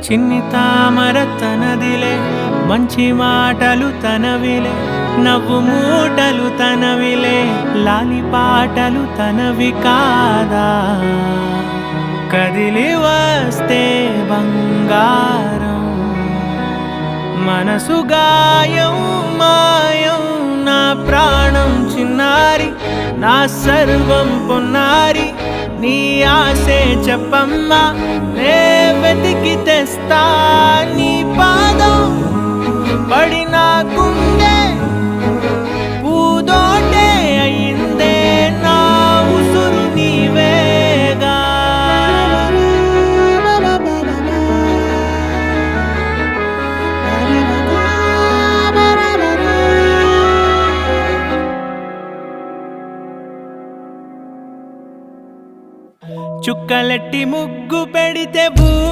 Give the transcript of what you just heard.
చిన్ని తామర తనదిలే, మంచి మాటలు తనవిలే, నవ్వు మూటలు తనవిలే, లాలి పాటలు తనవి కాదా. కదిలి వస్తే బంగారం, మనసు గాయం మాయం, నా ప్రాణం చిన్నారి, నా సర్వం పొన్నారి, నీ ఆశే చెప్పమ్మా, నే వెతికి తెస్తా నీ పాదం పడిన గుండె పూదోటే అయిందే, నా ఉసురు నీవేగా. చుక్కలెట్టి ముగ్గు పెడితే భూమి